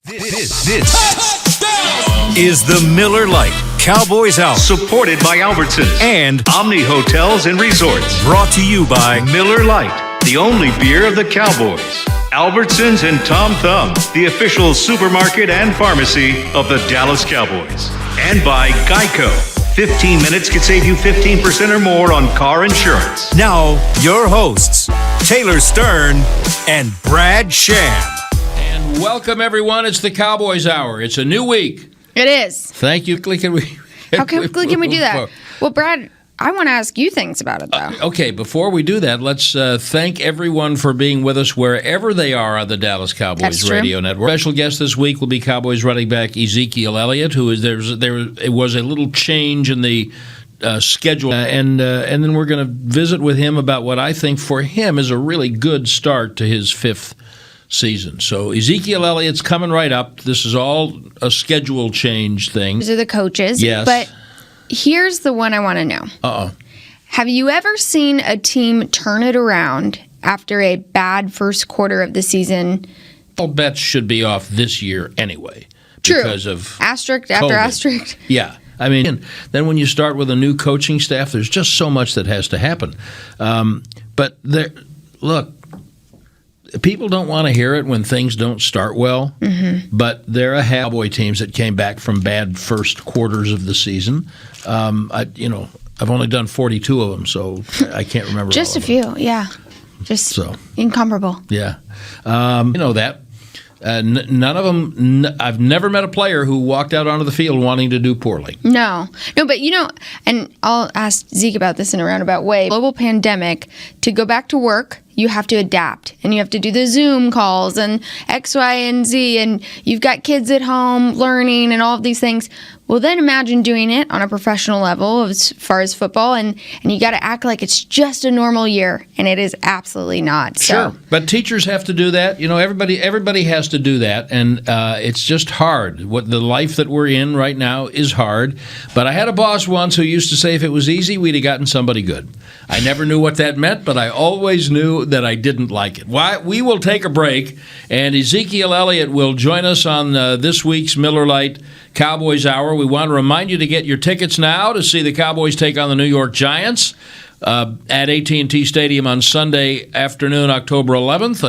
This is the Miller Lite Cowboys Hour, supported by Albertsons and Omni Hotels and Resorts. Brought to you by Miller Lite, the only beer of the Cowboys. Albertsons and Tom Thumb, the official supermarket and pharmacy of the Dallas Cowboys. And by Geico. 15 minutes could save you 15% or more on car insurance. Now, your hosts, Taylor Stern and Brad Sham. And welcome, everyone. It's the Cowboys Hour. It's a new week. It is. Thank you. How quickly can we do that? Well, Brad, I want to ask you things about it, though. Okay, before we do that, let's thank everyone for being with us wherever they are on the Dallas Cowboys Radio Network. Special guest this week will be Cowboys running back Ezekiel Elliott, who is it was a little change in the schedule, and then we're going to visit with him about what I think for him is a really good start to his fifth season. So Ezekiel Elliott's coming right up. This is all a schedule change thing. These are the coaches. Yes. But here's the one I want to know. Uh-oh. Have you ever seen a team turn it around after a bad first quarter of the season? All bets should be off this year anyway. True. Because of asterisk COVID. After asterisk. Yeah. I mean, then when you start with a new coaching staff, there's just so much that has to happen. But look, people don't want to hear it when things don't start well, but there are Cowboy teams that came back from bad first quarters of the season. I've only done 42 of them, so I can't remember. Just all a few, yeah. Just so incomparable. Yeah. You know that. None of them, I've never met a player who walked out onto the field wanting to do poorly. No, but and I'll ask Zeke about this in a roundabout way. Global pandemic, to go back to work, you have to adapt, and you have to do the Zoom calls and X, Y, and Z, and you've got kids at home learning and all of these things. Well, then imagine doing it on a professional level as far as football, and you got to act like it's just a normal year, and it is absolutely not. Sure, but teachers have to do that. Everybody has to do that, and it's just hard. What the life that we're in right now is hard. But I had a boss once who used to say if it was easy, we'd have gotten somebody good. I never knew what that meant, but I always knew that I didn't like it. We will take a break, and Ezekiel Elliott will join us on this week's Miller Lite Cowboys Hour. We want to remind you to get your tickets now to see the Cowboys take on the New York Giants at AT&T Stadium on Sunday afternoon, October 11th.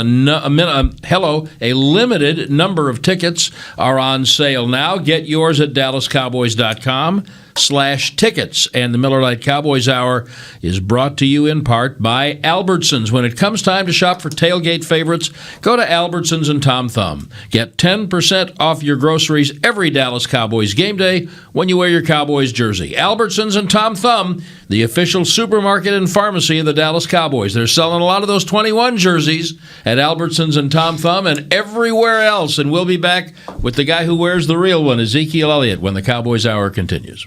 A limited number of tickets are on sale now. Get yours at DallasCowboys.com/tickets. And the Miller Lite Cowboys Hour is brought to you in part by Albertsons. When it comes time to shop for tailgate favorites, go to Albertsons and Tom Thumb. Get 10% off your groceries every Dallas Cowboys game day when you wear your Cowboys jersey. Albertsons and Tom Thumb, the official supermarket and pharmacy of the Dallas Cowboys. They're selling a lot of those 21 jerseys at Albertsons and Tom Thumb and everywhere else. And we'll be back with the guy who wears the real one, Ezekiel Elliott, when the Cowboys Hour continues.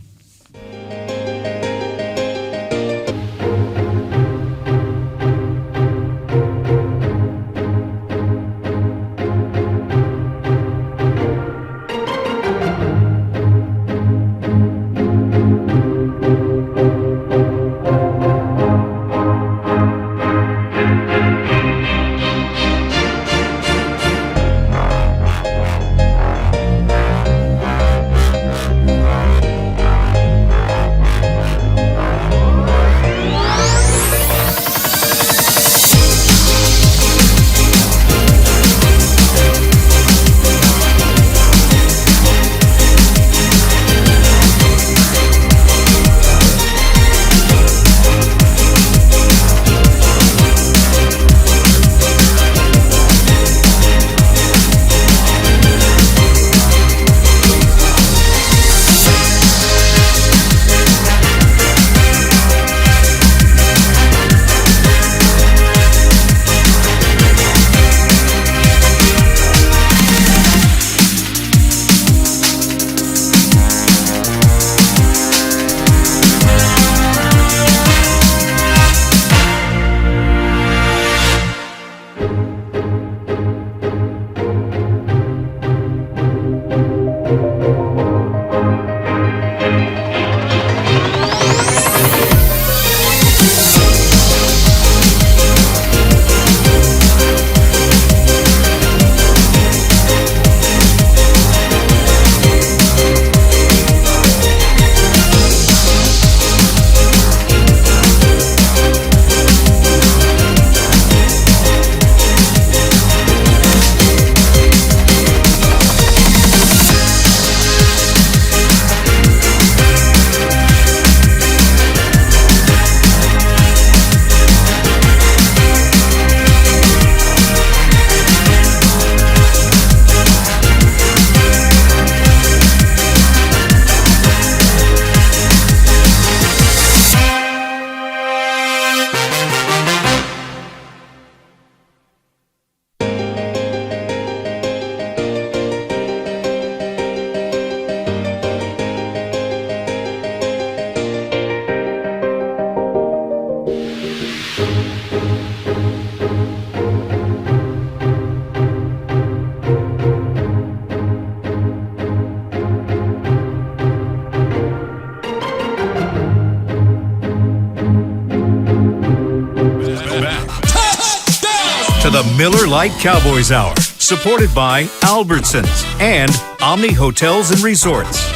To the Miller Lite Cowboys Hour, supported by Albertsons and Omni Hotels and Resorts.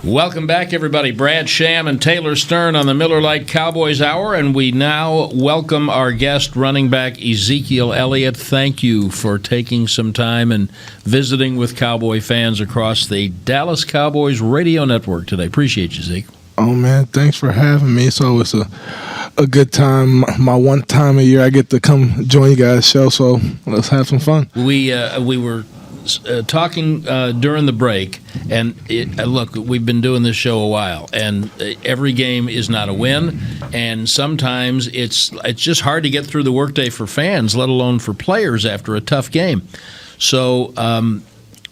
Welcome back, everybody. Brad Sham and Taylor Stern on the Miller Lite Cowboys Hour, and we now welcome our guest, running back Ezekiel Elliott. Thank you for taking some time and visiting with Cowboy fans across the Dallas Cowboys radio network today. Appreciate you, Zeke. Oh, man, thanks for having me. It's always a good time. My one time a year I get to come join you guys' show, so let's have some fun. We were talking during the break, and look, we've been doing this show a while, and every game is not a win, and sometimes it's just hard to get through the workday for fans, let alone for players after a tough game. So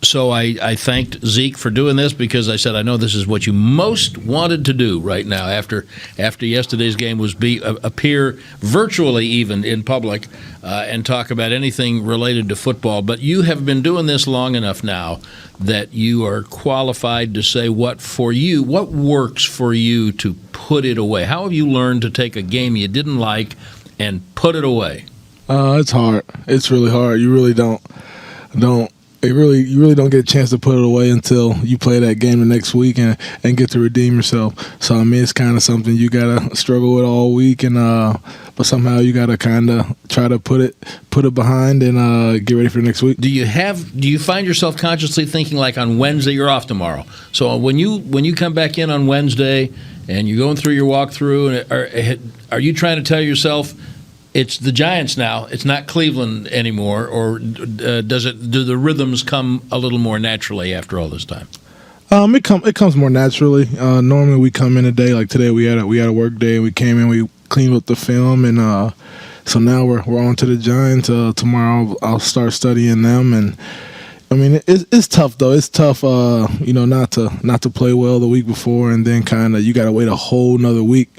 So I thanked Zeke for doing this because I said, I know this is what you most wanted to do right now after yesterday's game was appear virtually even in public and talk about anything related to football. But you have been doing this long enough now that you are qualified to say what works for you to put it away. How have you learned to take a game you didn't like and put it away? It's hard. It's really hard. You really you really don't get a chance to put it away until you play that game the next week and get to redeem yourself. So I mean, it's kind of something you gotta struggle with all week, and but somehow you gotta kind of try to put it behind and get ready for next week. Do you find yourself consciously thinking like on Wednesday you're off tomorrow? So when you come back in on Wednesday and you're going through your walkthrough, are you trying to tell yourself, it's the Giants now, it's not Cleveland anymore, or do the rhythms come a little more naturally after all this time? It comes more naturally. Normally we come in a day like today. We had a work day. We came in, we cleaned up the film, and so now we're on to the Giants. Tomorrow I'll start studying them, and I mean it's tough though. It's tough, not to play well the week before, and then kind of you got to wait a whole nother week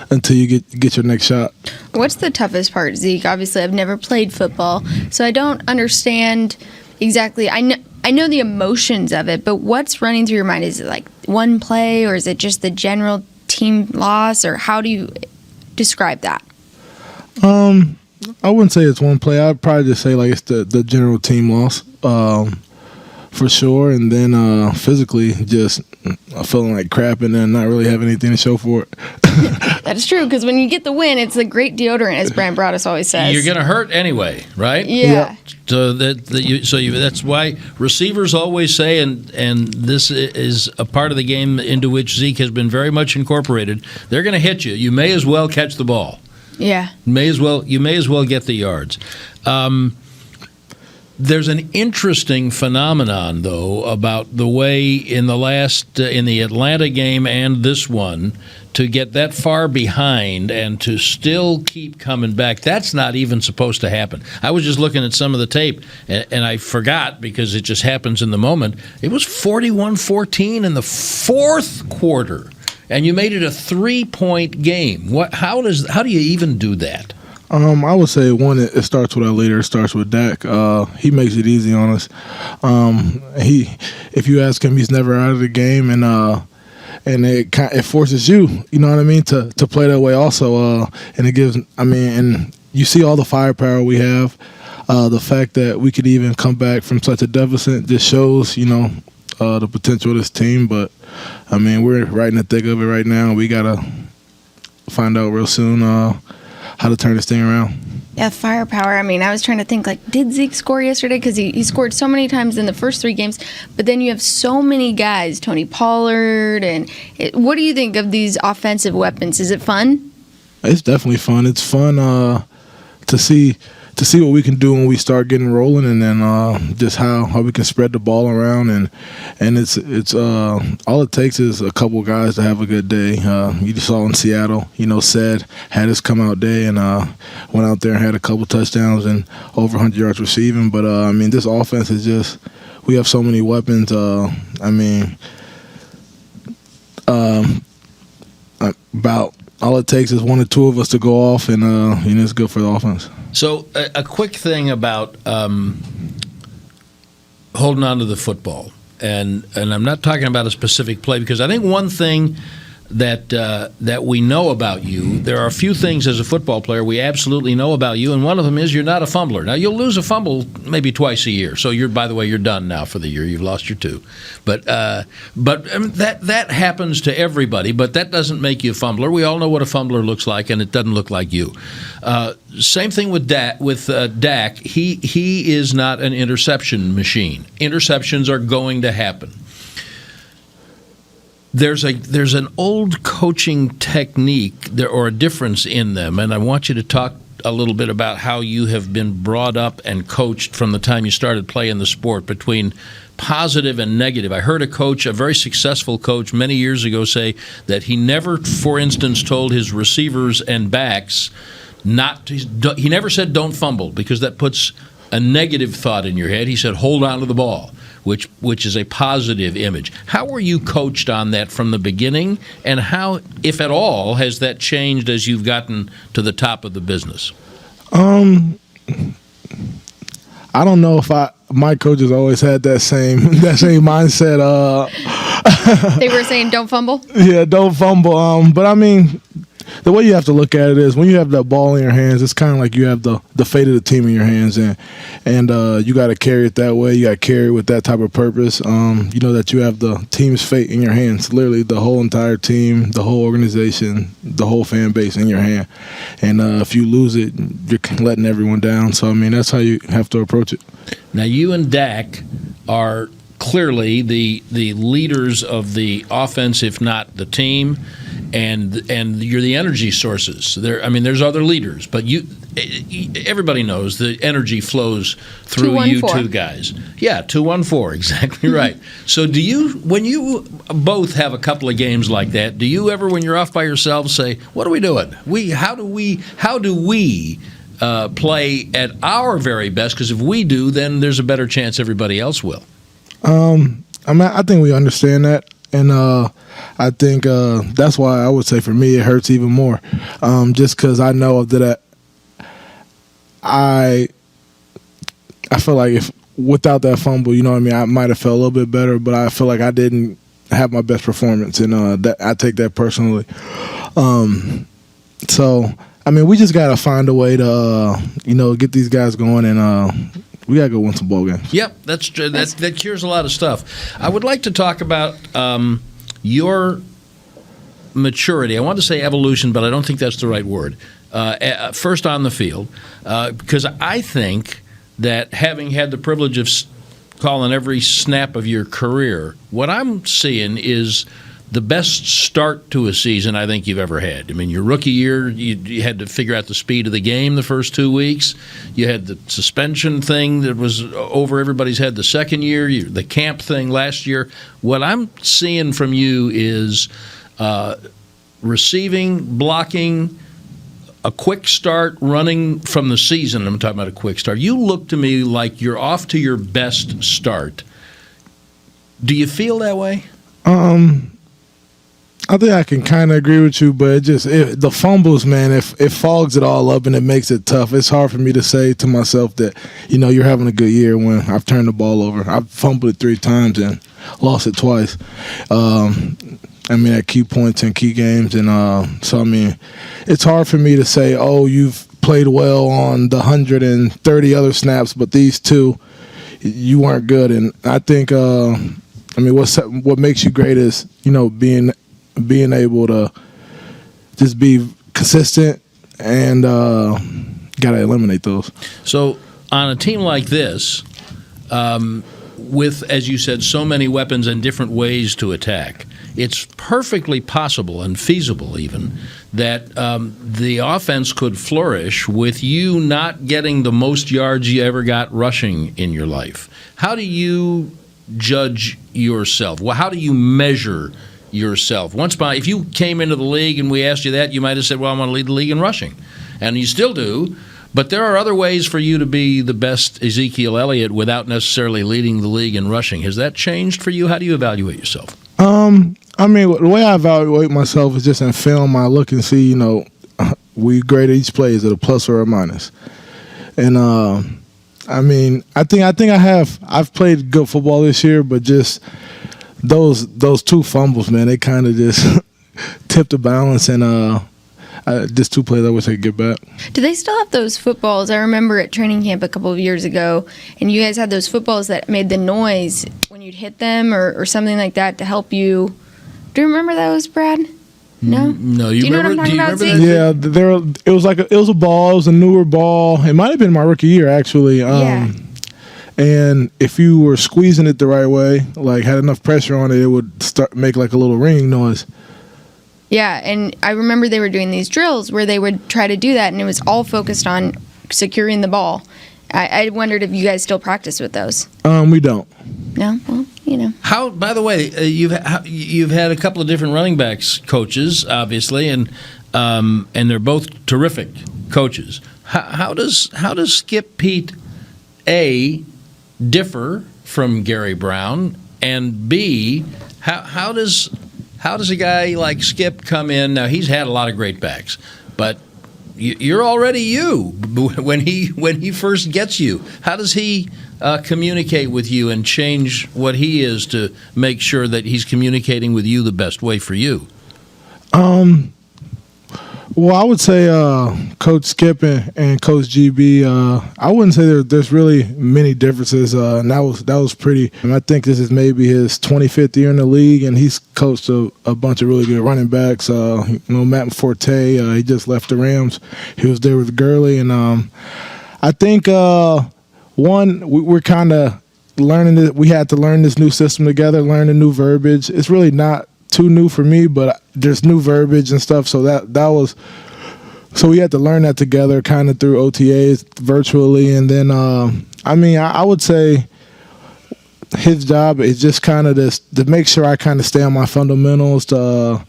until you get your next shot. What's the toughest part, Zeke? Obviously, I've never played football, so I don't understand exactly. I know the emotions of it, but what's running through your mind? Is it like one play, or is it just the general team loss, or how do you describe that? I wouldn't say it's one play. I'd probably just say like it's the general team loss. For sure, and then physically just feeling like crap and then not really having anything to show for it. That is true, because when you get the win, it's a great deodorant, as Brand Broaddus always says. You're going to hurt anyway, right? Yeah. So that's why receivers always say, and this is a part of the game into which Zeke has been very much incorporated, they're going to hit you. You may as well catch the ball. Yeah. You may as well get the yards. There's an interesting phenomenon, though, about the way in the Atlanta game and this one, to get that far behind and to still keep coming back. That's not even supposed to happen. I was just looking at some of the tape, and I forgot because it just happens in the moment. It was 41-14 in the fourth quarter, and you made it a 3-point game. How do you even do that? I would say one, it starts with our leader. It starts with Dak. He makes it easy on us. If you ask him, he's never out of the game, and it forces you. You know what I mean, to play that way also. And it gives. And you see all the firepower we have. The fact that we could even come back from such a deficit just shows, the potential of this team. But I mean, we're right in the thick of it right now. We gotta find out real soon how to turn this thing around. Yeah, firepower. I mean, I was trying to think, like, did Zeke score yesterday? Because he scored so many times in the first 3 games, but then you have so many guys, Tony Pollard, and what do you think of these offensive weapons? Is it fun? It's definitely fun. It's fun to see what we can do when we start getting rolling, and then just how we can spread the ball around, and it's all it takes is a couple guys to have a good day. You just saw in Seattle, Said had his come out day and went out there and had a couple touchdowns and over 100 yards receiving. But this offense is just, we have so many weapons. About all it takes is 1 or 2 of us to go off, and it's good for the offense. So a quick thing about holding on to the football, and I'm not talking about a specific play, because I think one thing that we know about you, there are a few things as a football player we absolutely know about you, and one of them is you're not a fumbler. Now, you'll lose a fumble maybe twice a year, so by the way, you're done now for the year. You've lost your 2. But that happens to everybody, but that doesn't make you a fumbler. We all know what a fumbler looks like, and it doesn't look like you. Same thing with Dak. He is not an interception machine. Interceptions are going to happen. There's an old coaching technique or a difference in them, and I want you to talk a little bit about how you have been brought up and coached from the time you started playing the sport between positive and negative. I heard a very successful coach many years ago say that he never, for instance, told his receivers and backs he never said don't fumble, because that puts a negative thought in your head. He said hold on to the ball. which is a positive image. How were you coached on that from the beginning, and how, if at all, has that changed as you've gotten to the top of the business? I don't know if my coaches always had that same mindset. They were saying don't fumble? Yeah, don't fumble. But I mean, the way you have to look at it is when you have that ball in your hands, it's kind of like you have the fate of the team in your hands, and you got to carry it that way. You got to carry it with that type of purpose. You know that you have the team's fate in your hands, literally the whole entire team, the whole organization, the whole fan base in your hand. And if you lose it, you're letting everyone down. So, I mean, that's how you have to approach it. Now, you and Dak are clearly the leaders of the offense, if not the team, and you're the energy sources. There's other leaders, but everybody knows the energy flows through you two guys. Yeah, 2-1-4, exactly right. So when you both have a couple of games like that, do you ever, when you're off by yourselves, say, what are we doing? How do we play at our very best? Because if we do, then there's a better chance everybody else will. I think we understand that, and I think that's why I would say for me it hurts even more, just because I know that I feel like if without that fumble, you know what I mean, I might have felt a little bit better, but I feel like I didn't have my best performance, and that I take that personally. So I mean, we just gotta find a way to get these guys going, and we gotta go win some ball games. Yep, that's true. That cures a lot of stuff. I would like to talk about your maturity. I want to say evolution, but I don't think that's the right word. First on the field, because I think that having had the privilege of calling every snap of your career, what I'm seeing is the best start to a season I think you've ever had. I mean, your rookie year, you had to figure out the speed of the game the first 2 weeks. You had the suspension thing that was over everybody's head the second year, the camp thing last year. What I'm seeing from you is receiving, blocking, a quick start, running from the season. I'm talking about a quick start. You look to me like you're off to your best start. Do you feel that way? I think I can kind of agree with you, but the fumbles, man, it fogs it all up and it makes it tough. It's hard for me to say to myself that, you're having a good year when I've turned the ball over. I've fumbled it 3 times and lost it twice. At key points in key games. And it's hard for me to say, oh, you've played well on the 130 other snaps, but these 2, you weren't good. And I think, what makes you great is, being able to just be consistent and got to eliminate those. So on a team like this, with, as you said, so many weapons and different ways to attack, it's perfectly possible and feasible even that the offense could flourish with you not getting the most yards you ever got rushing in your life. How do you judge yourself? Well, how do you measure yourself? If you came into the league and we asked you that, you might have said, well, I want to lead the league in rushing. And you still do, but there are other ways for you to be the best Ezekiel Elliott without necessarily leading the league in rushing. Has that changed for you? How do you evaluate yourself? The way I evaluate myself is just in film. I look and see, we grade each play, is it a plus or a minus? And I've played good football this year, but just those 2 fumbles, man, they kind of just tipped the balance, and just 2 plays I wish I could get back. Do they still have those footballs? I remember at training camp a couple of years ago, and you guys had those footballs that made the noise when you'd hit them or something like that to help you. Do you remember those, Brad? No? No, do you know what I'm talking about, Zeke? Yeah, it was a ball. It was a newer ball. It might have been my rookie year, actually. And if you were squeezing it the right way, like had enough pressure on it, it would make like a little ringing noise. Yeah, and I remember they were doing these drills where they would try to do that, and it was all focused on securing the ball. I wondered if you guys still practice with those. We don't. No? Well, How? By the way, you've had a couple of different running backs coaches, obviously, and they're both terrific coaches. How does Skip Pete differ from Gary Brown? And B, how does a guy like Skip come in? Now, he's had a lot of great backs, but you're already you when he first gets you. How does he communicate with you and change what he is to make sure that he's communicating with you the best way for you? Well, I would say Coach Skip and Coach GB. I wouldn't say there's really many differences. And that was pretty. And I think this is maybe his 25th year in the league, and he's coached a bunch of really good running backs. Matt Forte. He just left the Rams. He was there with Gurley, and I think we're kind of learning that we had to learn this new system together, learn the new verbiage. It's really not too new for me, but there's new verbiage and stuff, so so we had to learn that together kind of through OTAs virtually. And then I would say his job is just kind of this, to make sure I kind of stay on my fundamentals, to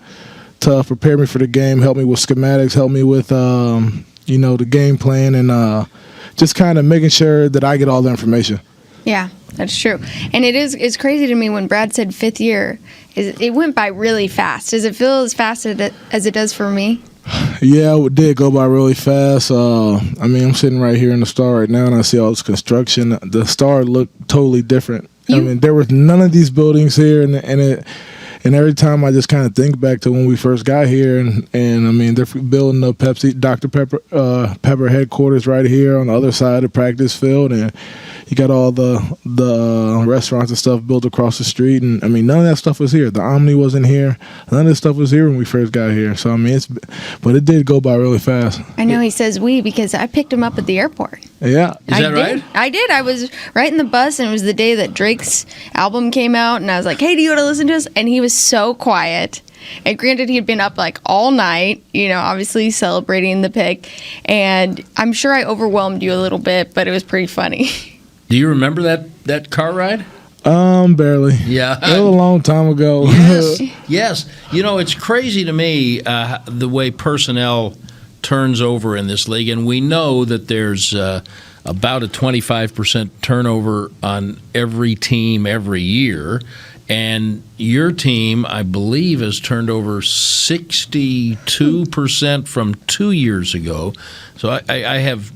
prepare me for the game, help me with schematics, help me with the game plan, and just kind of making sure that I get all the information. Yeah, that's true. And it's crazy to me when Brad said 5th year. It went by really fast. Does it feel as fast as it does for me? Yeah, it did go by really fast. I'm sitting right here in the Star right now, and I see all this construction. The Star looked totally different. There was none of these buildings here, and every time I just kind of think back to when we first got here, and they're building the Dr. Pepper headquarters right here on the other side of the practice field, and you got all the restaurants and stuff built across the street, and none of that stuff was here. The Omni wasn't here. None of this stuff was here when we first got here. So but it did go by really fast. I know he says we because I picked him up at the airport. Yeah, is that right? I did. I was right in the bus, and it was the day that Drake's album came out, and I was like, "Hey, do you want to listen to us?" And he was so quiet. And granted, he had been up like all night, obviously celebrating the pick, and I'm sure I overwhelmed you a little bit, but it was pretty funny. Do you remember that car ride? Barely. Yeah. It was a long time ago. Yes. It's crazy to me the way personnel turns over in this league, and we know that there's about a 25% turnover on every team every year, and your team, I believe, has turned over 62% from 2 years ago. So I have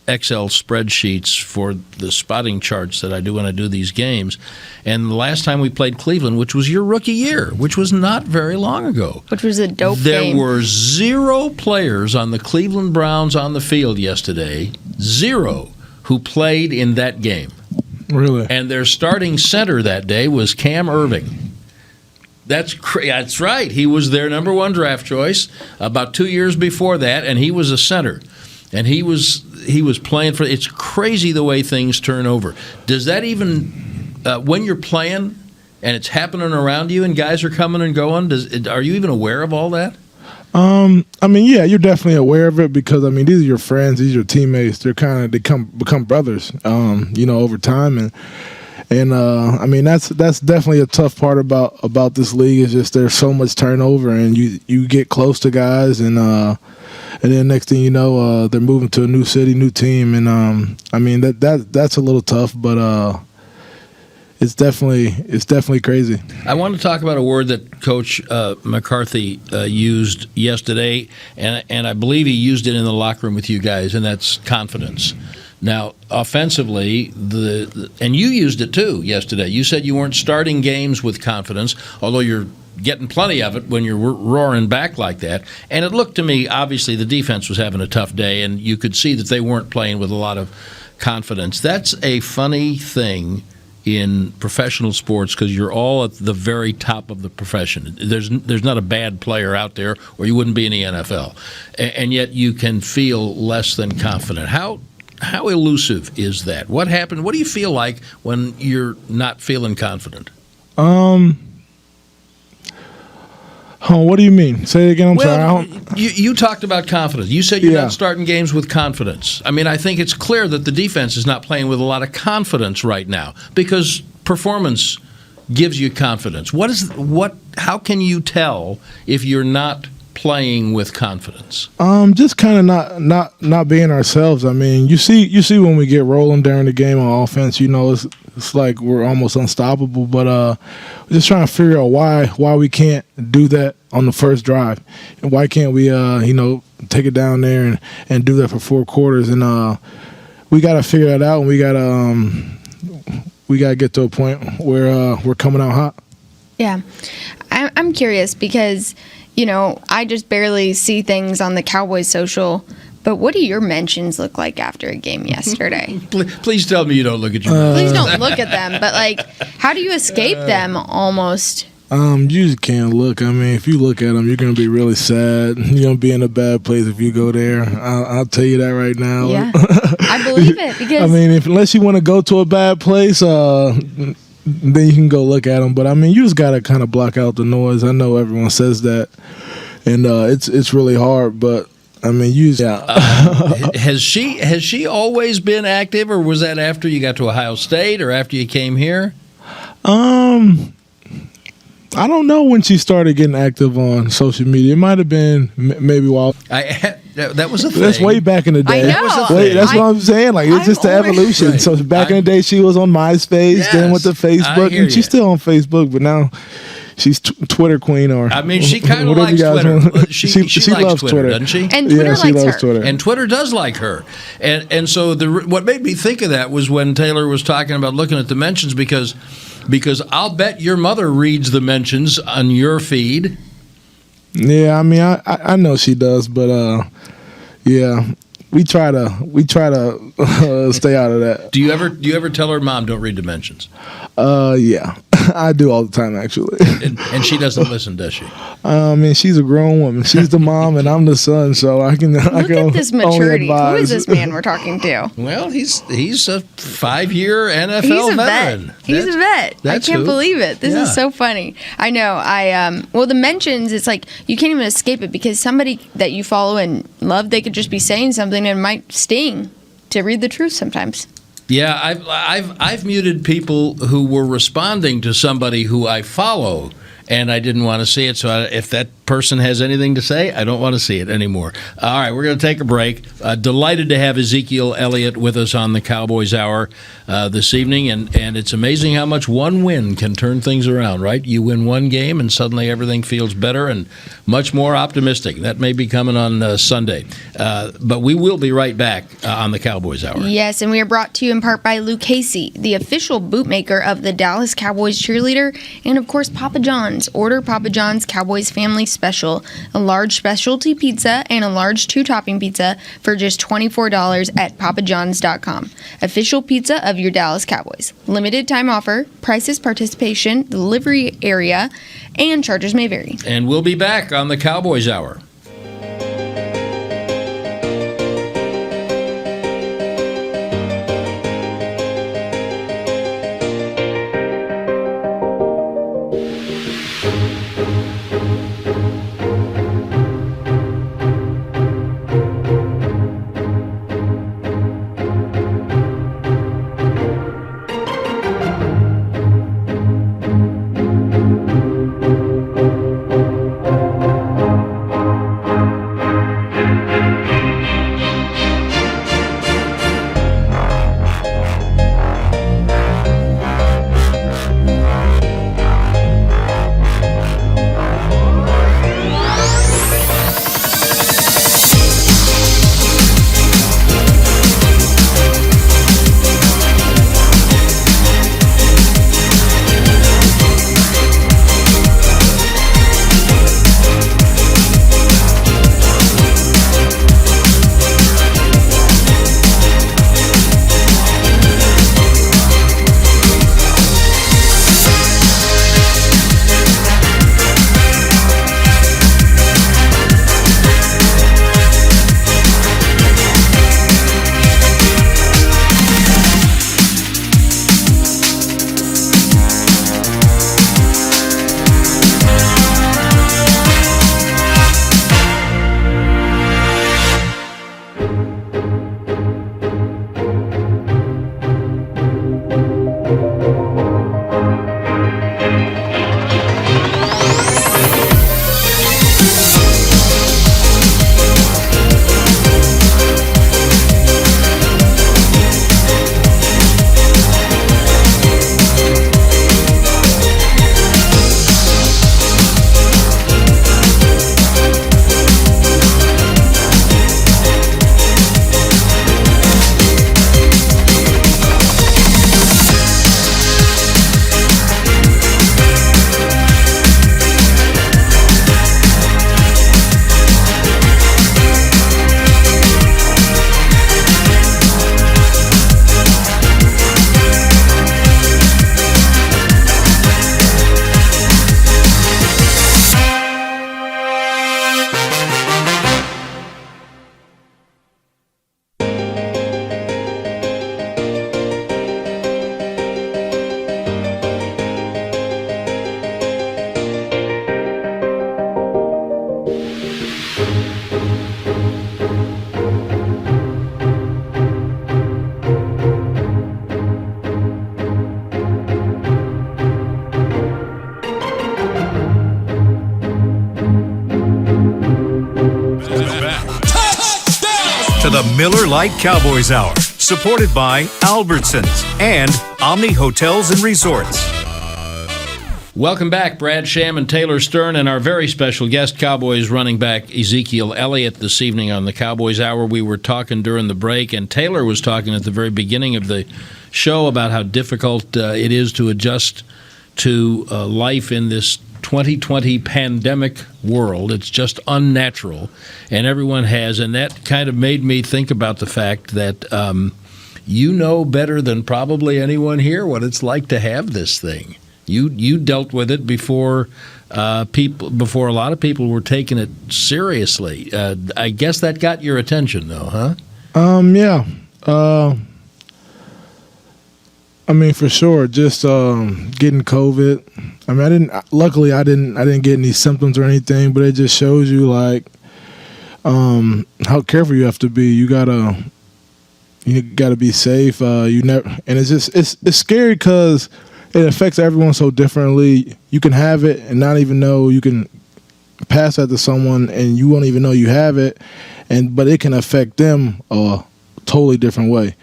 Excel spreadsheets for the spotting charts that I do when I do these games. And the last time we played Cleveland, which was your rookie year, which was not very long ago. Which was a dope game. There were 0 players on the Cleveland Browns on the field yesterday, 0, who played in that game. Really? And their starting center that day was Cam Irving. That's right. He was their number 1 draft choice about 2 years before that, and he was a center. And he was playing for. It's crazy the way things turn over. Does that even when you're playing and it's happening around you and guys are coming and going? Are you even aware of all that? Yeah, you're definitely aware of it because these are your friends, these are your teammates. They become brothers, over time, and that's definitely a tough part about this league is just there's so much turnover, and you get close to guys, and then next thing you know, they're moving to a new city, new team, and that's a little tough, but it's definitely crazy. I want to talk about a word that Coach McCarthy used yesterday, and I believe he used it in the locker room with you guys, and that's confidence. Now, offensively, and you used it too yesterday. You said you weren't starting games with confidence, although you're getting plenty of it when you're roaring back like that. And it looked to me, obviously, the defense was having a tough day, and you could see that they weren't playing with a lot of confidence. That's a funny thing in professional sports because you're all at the very top of the profession. There's not a bad player out there, or you wouldn't be in the NFL. And yet you can feel less than confident. How elusive is that? What happened? What do you feel like when you're not feeling confident? What do you mean? Say it again. I'm sorry. You talked about confidence. You said you're not starting games with confidence. I think it's clear that the defense is not playing with a lot of confidence right now because performance gives you confidence. How can you tell if you're not playing with confidence? Just kind of not being ourselves. You see when we get rolling during the game on offense, it's like we're almost unstoppable. But we're just trying to figure out why we can't do that on the first drive, and why can't we take it down there and do that for 4 quarters. And we got to figure that out, and we got to get to a point where we're coming out hot. Yeah, I'm curious because I just barely see things on the Cowboys social. But what do your mentions look like after a game yesterday? Please tell me you don't look at your mentions. Please don't look at them. But, how do you escape them almost? You just can't look. I mean, if you look at them, you're going to be really sad. You're going to be in a bad place if you go there. I'll tell you that right now. Yeah, I believe it. Because I mean, unless you want to go to a bad place, then you can go look at them. But, I mean, you just got to kind of block out the noise. I know everyone says that, and it's really hard, but I mean, has she always been active, or was that after you got to Ohio State, or after you came here? I don't know when she started getting active on social media. It might have been maybe while that was a thing. That's way back in the day. I know. That's what I'm saying. Like it's just the evolution. Right. So back in the day, she was on MySpace, then went to Facebook, and she's still on Facebook, but now. She's Twitter queen, or I mean, she kind of likes Twitter. She likes Twitter, doesn't she? And Twitter likes her. Twitter. And Twitter does like her. And so what made me think of that was when Taylor was talking about looking at the mentions, because I'll bet your mother reads the mentions on your feed. Yeah, I mean, I know she does, but yeah. We try to stay out of that. Do you ever tell her, Mom, don't read the mentions? Yeah, I do all the time actually. And she doesn't listen, does she? I mean, she's a grown woman. She's the mom, and I'm the son, so I can. Look at this maturity. Who is this man we're talking to? Well, he's a 5-year NFL veteran. He's a vet. I can't believe it. This is so funny. I know. Well, the mentions, it's like you can't even escape it because somebody that you follow and love, they could just be saying something and it might sting to read the truth sometimes. Yeah, I've muted people who were responding to somebody who I follow, and I didn't want to see it. So if that person has anything to say, I don't want to see it anymore. All right, we're going to take a break. Delighted to have Ezekiel Elliott with us on the Cowboys Hour this evening, and it's amazing how much one win can turn things around, right? You win one game, and suddenly everything feels better and much more optimistic. That may be coming on Sunday. But we will be right back on the Cowboys Hour. Yes, and we are brought to you in part by Lou Casey, the official bootmaker of the Dallas Cowboys cheerleader, and, of course, Papa John's. Order Papa John's Cowboys Family Special, a large specialty pizza and a large 2-topping pizza for just $24 at papajohns.com. Official pizza of your Dallas Cowboys. Limited time offer, prices, participation, delivery area, and charges may vary. And we'll be back on the Cowboys Hour. to the Miller Lite Cowboys Hour, supported by Albertsons and Omni Hotels and Resorts. Welcome back, Brad Sham and Taylor Stern, and our very special guest, Cowboys running back Ezekiel Elliott, this evening on the Cowboys Hour. We were talking during the break, and Taylor was talking at the very beginning of the show about how difficult it is to adjust to life in this 2020 pandemic world. It's just unnatural, and everyone has, and that kind of made me think about the fact that you know better than probably anyone here what it's like to have this thing. You dealt with it before before a lot of people were taking it seriously. I guess that got your attention, though, huh? Yeah. I mean, for sure. Just getting COVID. I mean, Luckily, I didn't get any symptoms or anything, but it just shows you like how careful you have to be. You gotta be safe. And it's scary because it affects everyone so differently. You can have it and not even know. You can pass that to someone and you won't even know you have it, but it can affect them a totally different way,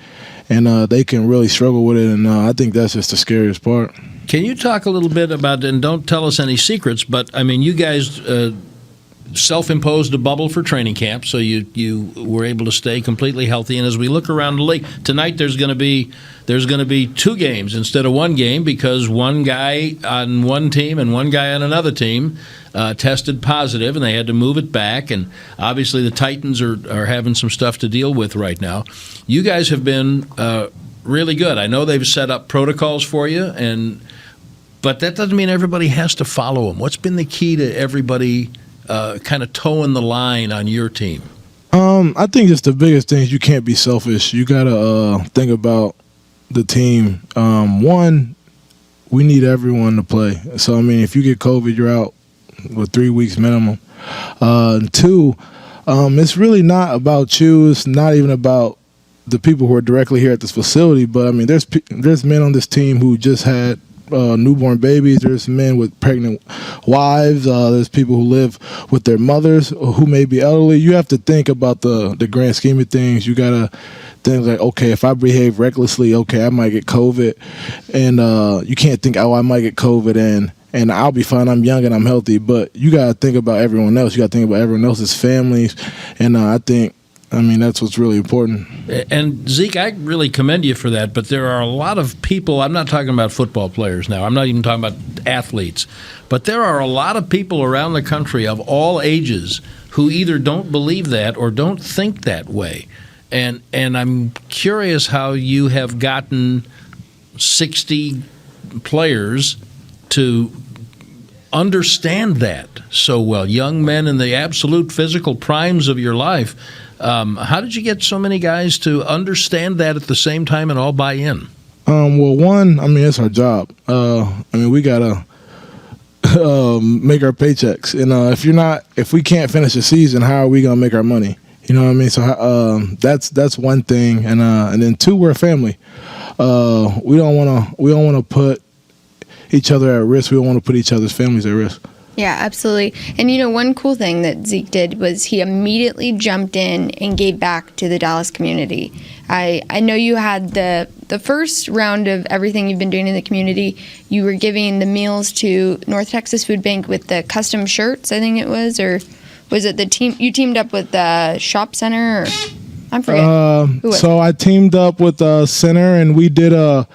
and they can really struggle with it. And I think that's just the scariest part. Can you talk a little bit about, and don't tell us any secrets, but I mean, you guys self-imposed a bubble for training camp, so you were able to stay completely healthy. And as we look around the league tonight, there's going to be 2 games instead of 1 game because one guy on one team and one guy on another team tested positive, and they had to move it back. And obviously, the Titans are having some stuff to deal with right now. You guys have been really good. I know they've set up protocols for you, but that doesn't mean everybody has to follow them. What's been the key to everybody kind of toeing the line on your team? I think just the biggest thing is you can't be selfish. You got to think about the team. One, we need everyone to play. So, I mean, if you get COVID, you're out with 3 weeks minimum. 2, it's really not about you. It's not even about the people who are directly here at this facility. But, I mean, there's men on this team who just had newborn babies. There's men with pregnant wives. There's people who live with their mothers who may be elderly. You have to think about the grand scheme of things. You got to think like, okay, if I behave recklessly, okay, I might get COVID. And you can't think, oh, I might get COVID and I'll be fine. I'm young and I'm healthy. But you got to think about everyone else. You got to think about everyone else's families. And I mean, that's what's really important. And, Zeke, I really commend you for that, but there are a lot of people, I'm not talking about football players now, I'm not even talking about athletes, but there are a lot of people around the country of all ages who either don't believe that or don't think that way. And I'm curious how you have gotten 60 players to understand that so well, young men in the absolute physical primes of your life. How did you get so many guys to understand that at the same time and all buy in? Well, one, I mean, it's our job. I mean, we gotta make our paychecks, and if we can't finish the season, how are we gonna make our money? You know what I mean? So that's one thing, and then 2, we're a family. We don't want to put each other at risk. We don't want to put each other's families at risk. Yeah, absolutely. And, one cool thing that Zeke did was he immediately jumped in and gave back to the Dallas community. I know you had the first round of everything you've been doing in the community. You were giving the meals to North Texas Food Bank with the custom shirts, I think it was, or was it the team? You teamed up with the Shop Center, or I'm forgetting. So I teamed up with Center, and we did a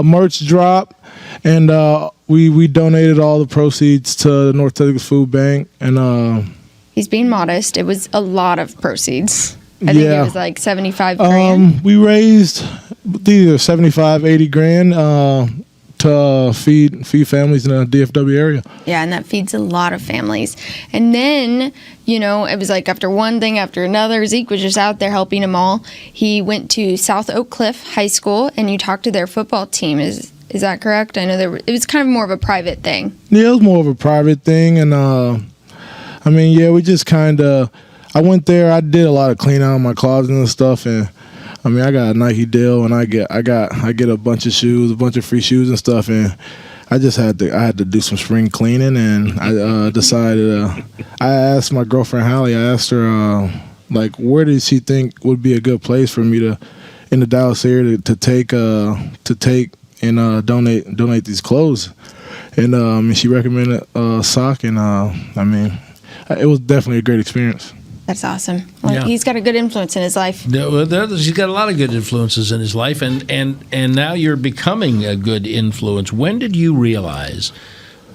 merch drop, and we donated all the proceeds to the North Texas Food Bank. And he's being modest. It was a lot of proceeds. I think it was like 75 grand. We raised either 75, 80 grand to feed families in the DFW area. Yeah, and that feeds a lot of families. And then, it was like after one thing after another, Zeke was just out there helping them all. He went to South Oak Cliff High School, and you talked to their football team. Is that correct? I know it was kind of more of a private thing. Yeah, it was more of a private thing. And, we just kind of, I went there. I did a lot of clean out of my closet and stuff, and I got a Nike deal, and I get a bunch of shoes, a bunch of free shoes and stuff, and I had to do some spring cleaning, and I decided I asked my girlfriend Hallie, I asked her like where does he think would be a good place for me to in the Dallas area to take and donate these clothes. And she recommended Sock, and I mean, it was definitely a great experience. That's awesome. Well, he's got a good influence in his life. He's got a lot of good influences in his life, and now you're becoming a good influence. When did you realize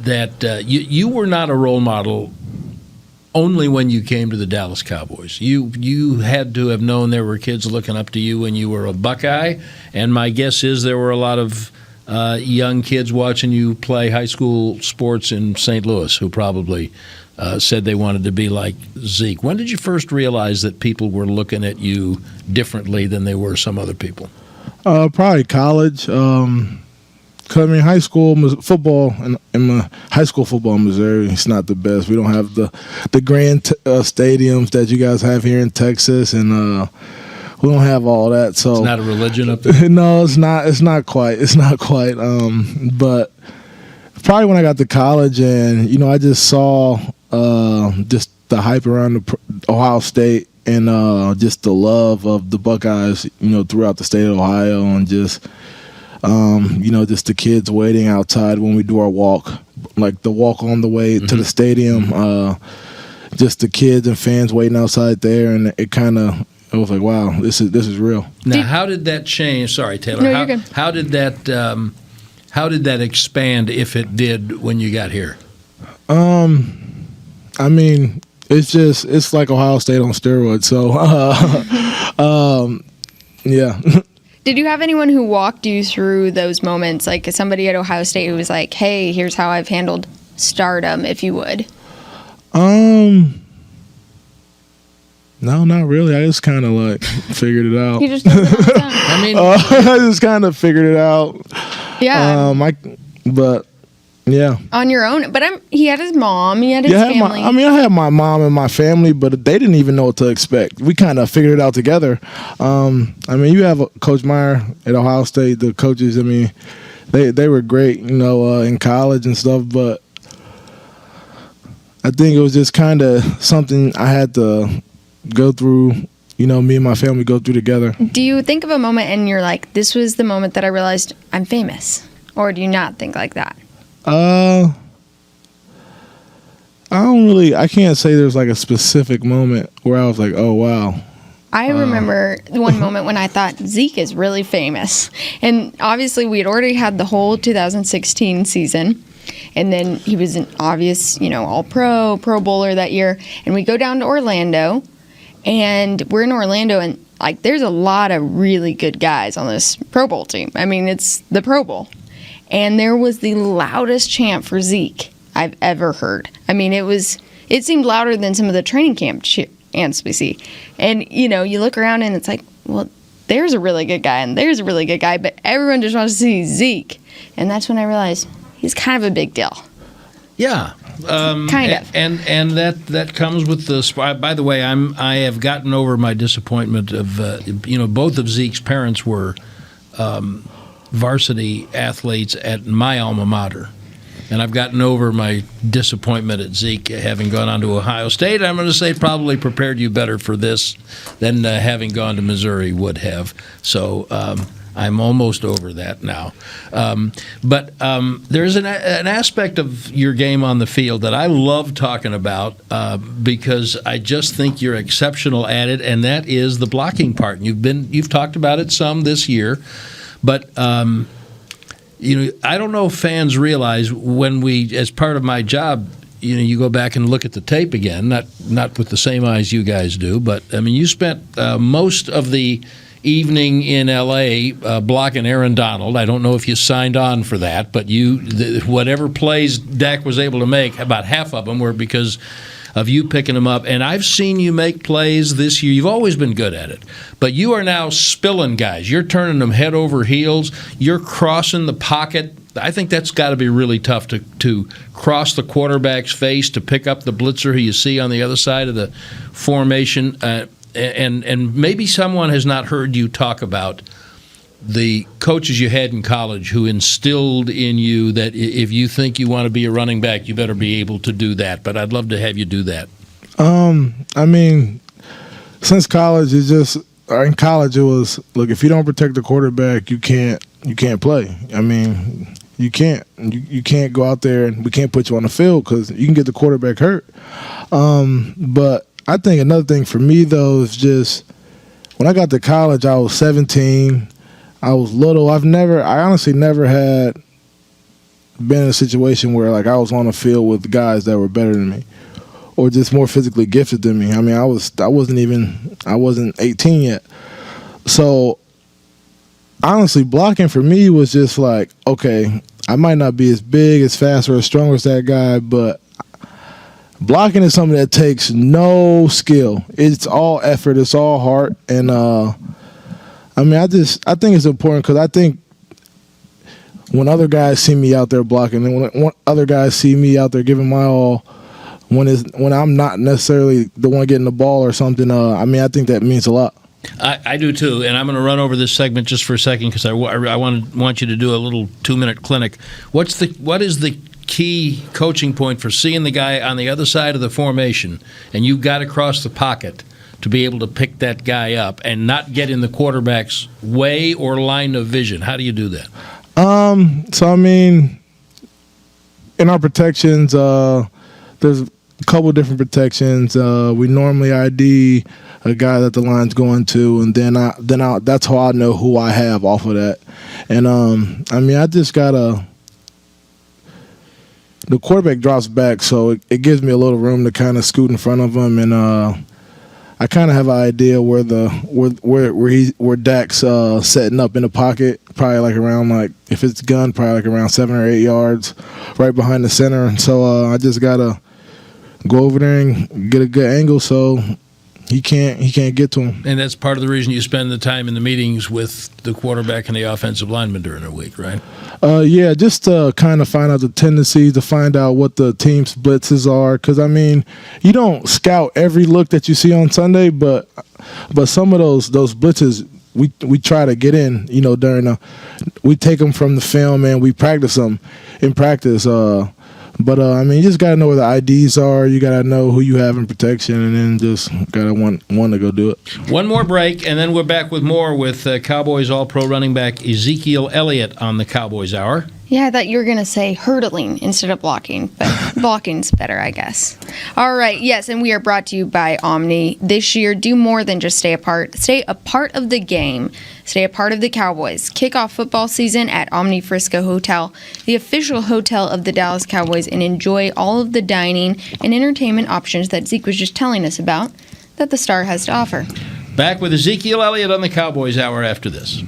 that you were not a role model only when you came to the Dallas Cowboys? You had to have known there were kids looking up to you when you were a Buckeye, and my guess is there were a lot of young kids watching you play high school sports in St. Louis who probably said they wanted to be like Zeke. When did you first realize that people were looking at you differently than they were some other people? Probably college. 'Cause, I mean, high school football in high school football in Missouri, it's not the best. We don't have the grand stadiums that you guys have here in Texas, and we don't have all that. So it's not a religion up there. No, it's not. It's not quite. But probably when I got to college, and I just saw just the hype around Ohio State, and just the love of the Buckeyes, throughout the state of Ohio, and just. Just the kids waiting outside when we do our walk, like the walk on the way to the stadium. Just the kids and fans waiting outside there, and it was like, wow, this is real. Now, how did that change? Sorry, Taylor. No, you're good. How did that expand, if it did, when you got here? I mean, it's like Ohio State on steroids. So, yeah. Did you have anyone who walked you through those moments, like somebody at Ohio State who was like, hey, here's how I've handled stardom, if you would? No, not really. I just kind of figured it out. He just does it all the time. I mean, I just kind of figured it out. Yeah. But yeah. On your own. But he had his mom. He had his family. I had my mom and my family, but they didn't even know what to expect. We kind of figured it out together. You have Coach Meyer at Ohio State. The coaches, they were great, in college and stuff. But I think it was just kind of something I had to go through. Me and my family go through together. Do you think of a moment and you're like, this was the moment that I realized I'm famous? Or do you not think like that? I can't say there's a specific moment where I was like, oh, wow. I remember one moment when I thought Zeke is really famous. And obviously we had already had the whole 2016 season. And then he was an obvious, all-pro, Pro Bowler that year. And we go down to Orlando. And we're in Orlando, and there's a lot of really good guys on this Pro Bowl team. It's the Pro Bowl. And there was the loudest chant for Zeke I've ever heard. It seemed louder than some of the training camp chants we see. And, you look around and it's like, well, there's a really good guy and there's a really good guy, but everyone just wants to see Zeke. And that's when I realized he's kind of a big deal. Yeah. Kind of. And that comes with the. By the way, I have gotten over my disappointment of both of Zeke's parents were varsity athletes at my alma mater, and I've gotten over my disappointment at Zeke having gone on to Ohio State. I'm going to say it probably prepared you better for this than having gone to Missouri would have. So. I'm almost over that now. But there's an aspect of your game on the field that I love talking about because I just think you're exceptional at it, and that is the blocking part. And you've talked about it some this year, but I don't know if fans realize when we, as part of my job, you go back and look at the tape again, not with the same eyes you guys do, but you spent most of the evening in L.A. Blocking Aaron Donald. I don't know if you signed on for that, but whatever plays Dak was able to make, about half of them were because of you picking them up. And I've seen you make plays this year. You've always been good at it, but you are now spilling guys. You're turning them head over heels. You're crossing the pocket. I think that's got to be really tough to cross the quarterback's face to pick up the blitzer who you see on the other side of the formation. And maybe someone has not heard you talk about the coaches you had in college who instilled in you that if you think you want to be a running back, you better be able to do that. But I'd love to have you do that. since college, in college it was, look, if you don't protect the quarterback, you can't play. I mean, you can't go out there and we can't put you on the field because you can get the quarterback hurt. But I think another thing for me though is just when I got to college, I was 17. I was little. I honestly never had been in a situation where like I was on the field with guys that were better than me or just more physically gifted than me. I mean, I wasn't 18 yet. So honestly, blocking for me was just like, okay, I might not be as big, as fast, or as strong as that guy, but blocking is something that takes no skill. It's all effort. It's all heart. And I think it's important because I think when other guys see me out there blocking and when other guys see me out there giving my all, when I'm not necessarily the one getting the ball or something, I think that means a lot. I do too, and I'm going to run over this segment just for a second because I want you to do a little 2-minute clinic. What is the key coaching point for seeing the guy on the other side of the formation, and you've got to cross the pocket to be able to pick that guy up and not get in the quarterback's way or line of vision? How do you do that? In our protections, there's a couple different protections. We normally ID a guy that the line's going to, and then that's how I know who I have off of that. And I just gotta. The quarterback drops back, so it gives me a little room to kind of scoot in front of him, and I kind of have an idea where Dak's setting up in the pocket, probably like around if it's gun, probably like around 7 or 8 yards, right behind the center. And so I just gotta go over there and get a good angle so he can't get to him. And that's part of the reason you spend the time in the meetings with the quarterback and the offensive lineman during a week, right? Yeah, just to kind of find out the tendencies, to find out what the team's blitzes are. Because, you don't scout every look that you see on Sunday, but some of those blitzes we try to get in, we take them from the film and we practice them in practice. But you just gotta know where the IDs are. You gotta know who you have in protection, and then just gotta want to go do it. One more break, and then we're back with more with Cowboys All-Pro running back Ezekiel Elliott on the Cowboys Hour. Yeah, I thought you were going to say hurdling instead of blocking, but blocking's better, I guess. All right, yes, and we are brought to you by Omni. This year, do more than just stay a part of the game. Stay a part of the Cowboys. Kick off football season at Omni Frisco Hotel, the official hotel of the Dallas Cowboys, and enjoy all of the dining and entertainment options that Zeke was just telling us about that the Star has to offer. Back with Ezekiel Elliott on the Cowboys Hour after this.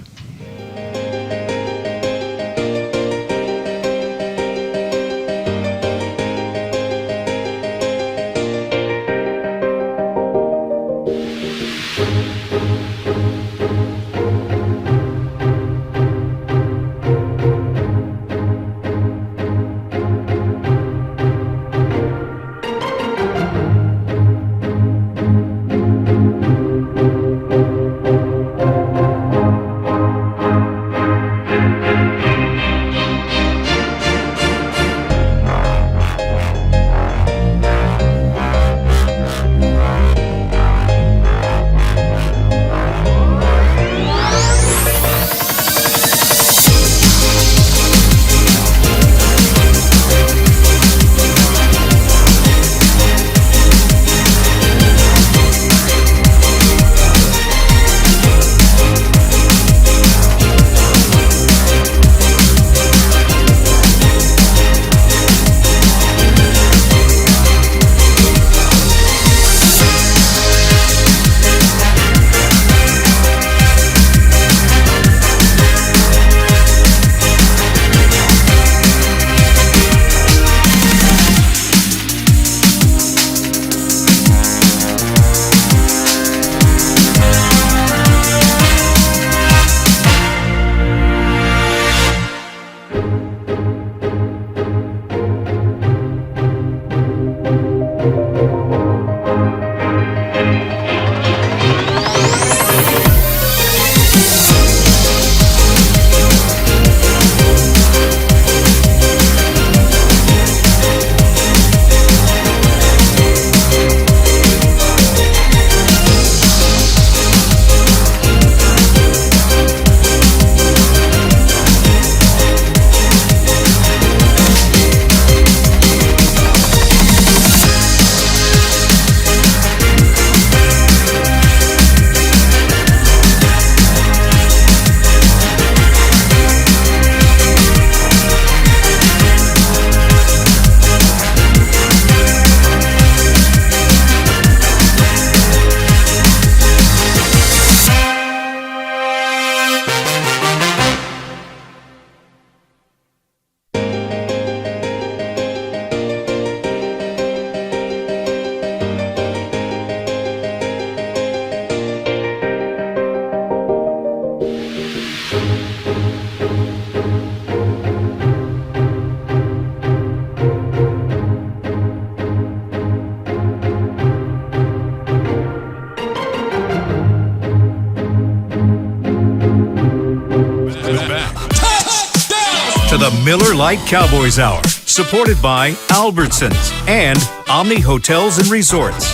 The Miller Lite Cowboys Hour, supported by Albertsons and Omni Hotels and Resorts.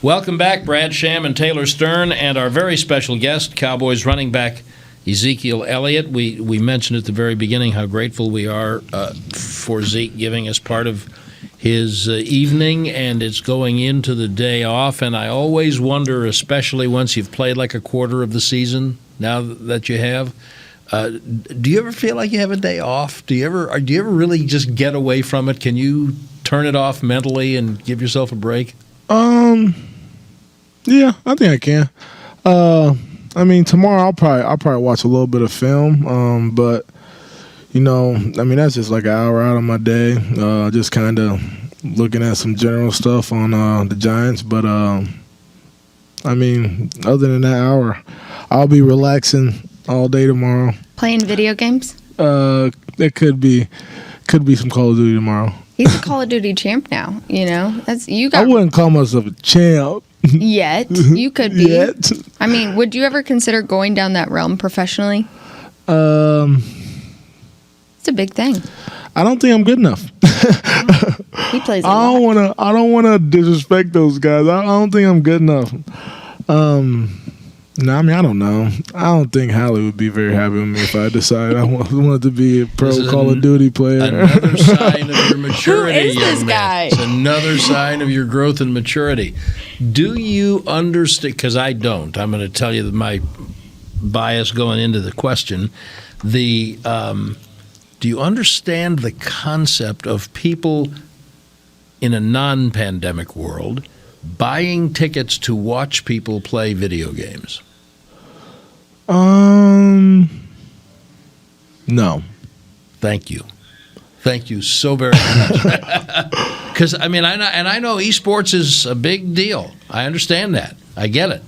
Welcome back, Brad Sham and Taylor Stern, and our very special guest, Cowboys running back Ezekiel Elliott. We mentioned at the very beginning how grateful we are for Zeke giving us part of his evening, and it's going into the day off. And I always wonder, especially once you've played like a quarter of the season, now that you have, do you ever feel like you have a day off? Do you ever really just get away from it? Can you turn it off mentally and give yourself a break? Yeah, I think I can. I mean, tomorrow I'll probably watch a little bit of film. But you know, I mean, that's just like an hour out of my day. Just kind of looking at some general stuff on the Giants. But I mean, other than that hour, I'll be relaxing all day tomorrow. Playing video games? It could be some Call of Duty tomorrow. He's a Call of Duty champ now. You know, I wouldn't call myself a champ. Yet. You could be. Yet. I mean, would you ever consider going down that realm professionally? It's a big thing. I don't think I'm good enough. He plays a lot. I don't wanna disrespect those guys. I don't think I'm good enough. No, I mean, I don't know. I don't think Hallie would be very happy with me if I decided I wanted to be a pro Call of Duty player. Another sign of your maturity, Who is this young guy? man. It's another sign of your growth and maturity. Do you understand? Because I don't. I'm going to tell you my bias going into the question. Do you understand the concept of people in a non-pandemic world buying tickets to watch people play video games? No. Thank you so very much. Because I mean, I know esports is a big deal. I understand that. I get it.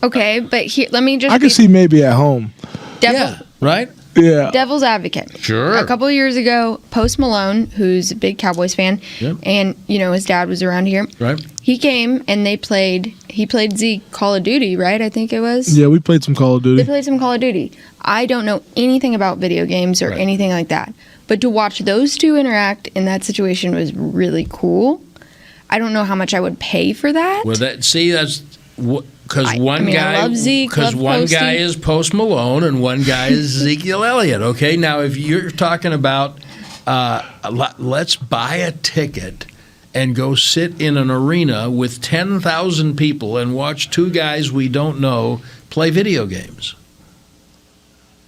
Okay, but here, let me just. I can see maybe at home. Yeah. Right. Yeah. Devil's advocate. Sure. A couple of years ago, Post Malone, who's a big Cowboys fan, and you know his dad was around here. Right. He came and he played Zeke Call of Duty, right? I think it was. Yeah, we played some Call of Duty. They played some Call of Duty. I don't know anything about video games or anything like that, but to watch those two interact in that situation was really cool. I don't know how much I would pay for that. Well, that's because one guy, I love Zeke, because love one Posty. guy is Post Malone and one guy is Ezekiel Elliott. Okay, now if you're talking about let's buy a ticket and go sit in an arena with 10,000 people and watch two guys we don't know play video games.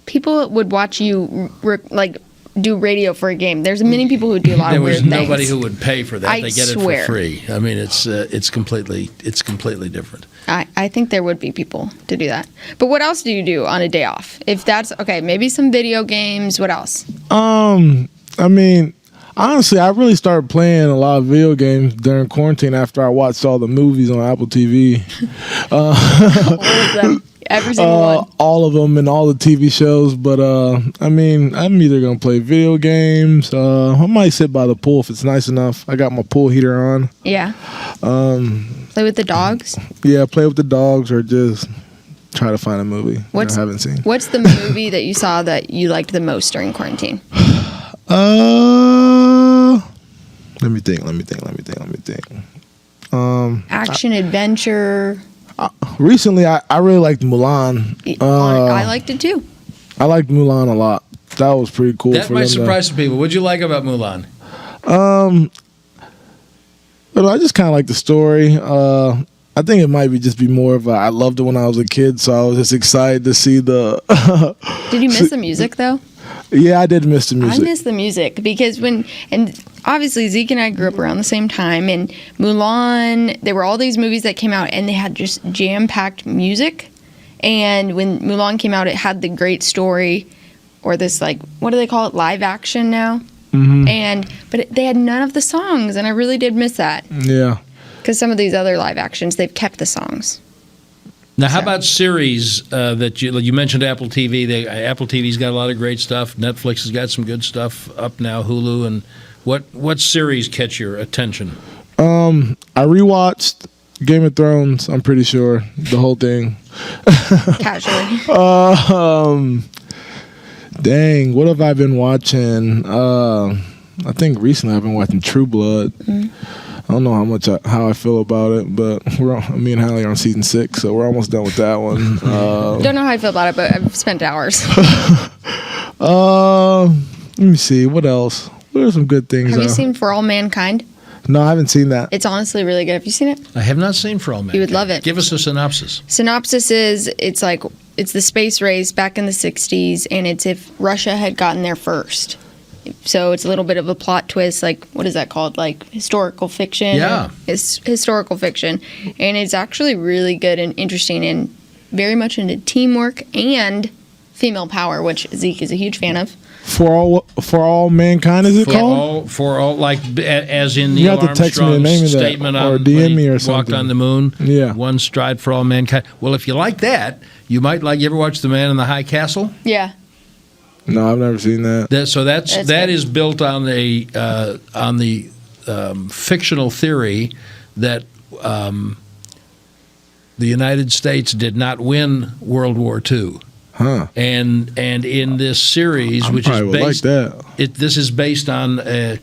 People would watch you do radio for a game. There's many people who do a lot of weird things. There was nobody who would pay for that. I They get swear. it for free. I mean, it's completely different. I think there would be people to do that. But what else do you do on a day off? If that's okay, maybe some video games. What else? I mean, honestly, I really started playing a lot of video games during quarantine after I watched all the movies on Apple TV. All of them. Every single one. All of them and all the TV shows. But, I mean, I'm either going to play video games. I might sit by the pool if it's nice enough. I got my pool heater on. Yeah. Play with the dogs? Yeah, play with the dogs or just try to find a movie I haven't seen. What's the movie that you saw that you liked the most during quarantine? Let me think. Action, adventure. Recently, I really liked Mulan. I liked it too. I liked Mulan a lot. That was pretty cool. That might surprise some people. What'd you like about Mulan? But I just kind of like the story. I think it might be more of I loved it when I was a kid, so I was just excited to see the. Did you miss the music though? Yeah, I did miss the music. I miss the music because and obviously Zeke and I grew up around the same time, and Mulan, there were all these movies that came out and they had just jam-packed music. And when Mulan came out, it had the great story, or this what do they call it, live action now? Mm-hmm. But they had none of the songs, and I really did miss that. Yeah. Because some of these other live actions, they've kept the songs. Now, how about series that you mentioned Apple TV? Apple TV's got a lot of great stuff. Netflix has got some good stuff up now, Hulu. And what series catch your attention? I rewatched Game of Thrones, I'm pretty sure, the whole thing. Casually. Dang, what have I been watching? I think recently I've been watching True Blood. I don't know how I feel about it, but me and Hallie are on season 6, so we're almost done with that one. Don't know how I feel about it, but I've spent hours. Let me see. What else? What are some good things? Have you seen For All Mankind? No, I haven't seen that. It's honestly really good. Have you seen it? I have not seen For All Mankind. You would love it. Give us a synopsis. Synopsis is it's the space race back in the 60s, and it's if Russia had gotten there first. So it's a little bit of a plot twist, like, what is that called? Like historical fiction? Yeah. It's historical fiction. And it's actually really good and interesting and very much into teamwork and female power, which Zeke is a huge fan of. For all mankind, is it called? For all, like as in you Neil have to text me the name Armstrong's of that, statement or on DM when me he or walked something. on the moon. Yeah. One stride for all mankind. Well, if you like that, you might like. You ever watch The Man in the High Castle? Yeah. No, I've never seen that. That is built on the fictional theory that the United States did not win World War II. Huh. And in this series, which is based, this is based on a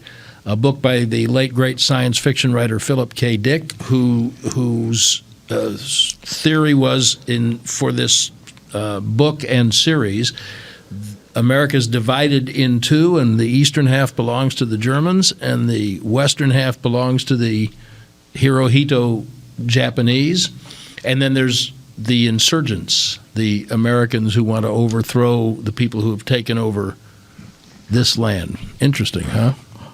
book by the late great science fiction writer Philip K. Dick, whose theory was for this book and series. America's divided in two, and the eastern half belongs to the Germans, and the western half belongs to the Hirohito Japanese. And then there's the insurgents, the Americans who want to overthrow the people who have taken over this land. Interesting, huh?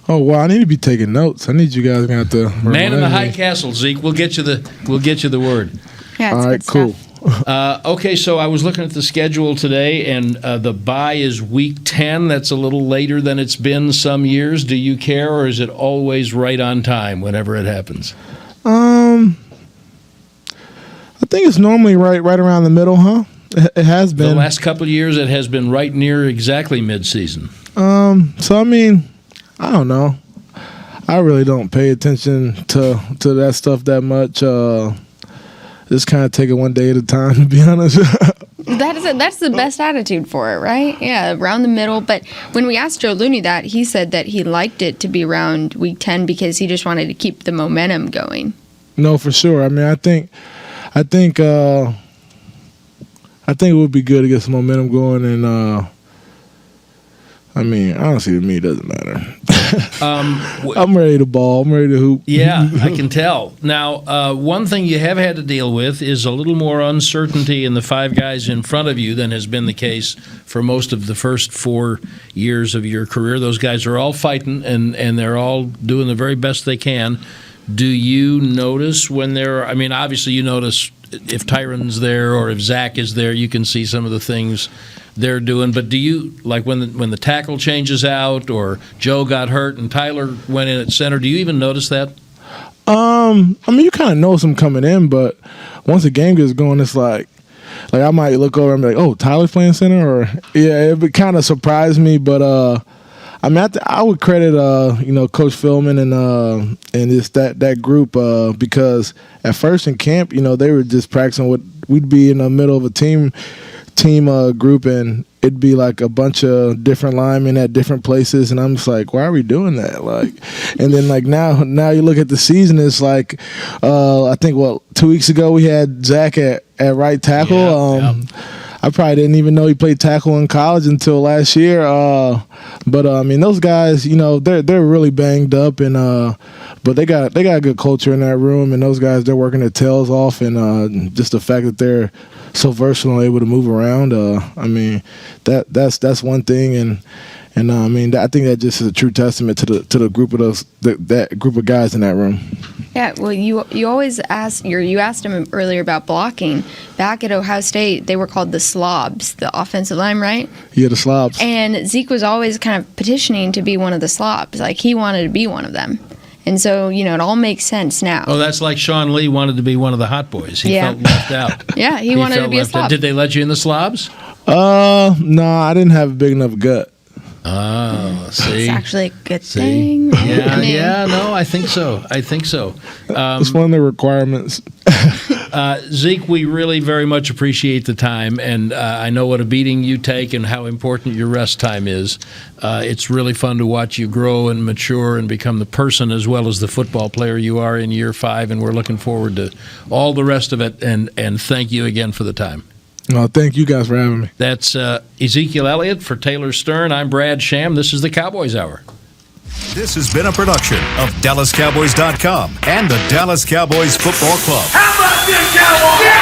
Oh, well, I need to be taking notes. I need you guys to have to Man in the High Castle, Zeke. We'll get you the word. Yeah, all right, cool. Okay, so I was looking at the schedule today, and the bye is week 10. That's a little later than it's been some years. Do you care, or is it always right on time whenever it happens? I think it's normally right around the middle, huh? It has been. The last couple of years, it has been right near exactly mid-season. So, I mean, I don't know. I really don't pay attention to that stuff that much. Just kind of take it one day at a time, to be honest. That's the best attitude for it, right? Yeah, around the middle. But when we asked Joe Looney that, he said that he liked it to be around week 10 because he just wanted to keep the momentum going. No, for sure. I mean, I think it would be good to get some momentum going, and I mean, honestly, to me, it doesn't matter. I'm ready to ball. I'm ready to hoop. Yeah, I can tell. Now, one thing you have had to deal with is a little more uncertainty in the five guys in front of you than has been the case for most of the first 4 years of your career. Those guys are all fighting, and they're all doing the very best they can. Do you notice when they're – I mean, obviously you notice if Tyron's there or if Zach is there, you can see some of the things – they're doing, but do you, like when the tackle changes out or Joe got hurt and Tyler went in at center, do you even notice that? I mean, you kind of know some coming in, but once the game gets going, it's like I might look over and be like, oh, Tyler's playing center, or yeah, it would kind of surprise me, but I mean, I would credit Coach Philman and just that group because at first in camp, they were just practicing what we'd be in the middle of a team group, and it'd be like a bunch of different linemen at different places, and I'm just like, why are we doing that? Like, and then like now you look at the season, it's like I think 2 weeks ago we had Zach at right tackle. I probably didn't even know he played tackle in college until last year. But I mean, those guys, they're really banged up, and but they got a good culture in that room, and those guys, they're working their tails off, and just the fact that they're so versatile and able to move around. I mean, that's one thing, and I mean, I think that just is a true testament to the group of that group of guys in that room. Yeah, well, you always asked him earlier about blocking. Back at Ohio State, they were called the slobs, the offensive line, right? Yeah, the slobs. And Zeke was always kind of petitioning to be one of the slobs, like he wanted to be one of them. And so, it all makes sense now. Oh, that's like Sean Lee wanted to be one of the hot boys. He felt left out. Yeah, he wanted to be a slob. Did they let you in the slobs? No, I didn't have a big enough gut. Oh, see. It's actually a good thing. Yeah, no, I think so. It's one of the requirements. Zeke, we really very much appreciate the time, and I know what a beating you take and how important your rest time is. It's really fun to watch you grow and mature and become the person as well as the football player you are in year 5, and we're looking forward to all the rest of it, and thank you again for the time. No, thank you guys for having me. That's Ezekiel Elliott for Taylor Stern. I'm Brad Sham. This is the Cowboys Hour. This has been a production of DallasCowboys.com and the Dallas Cowboys Football Club. How about this, Cowboys?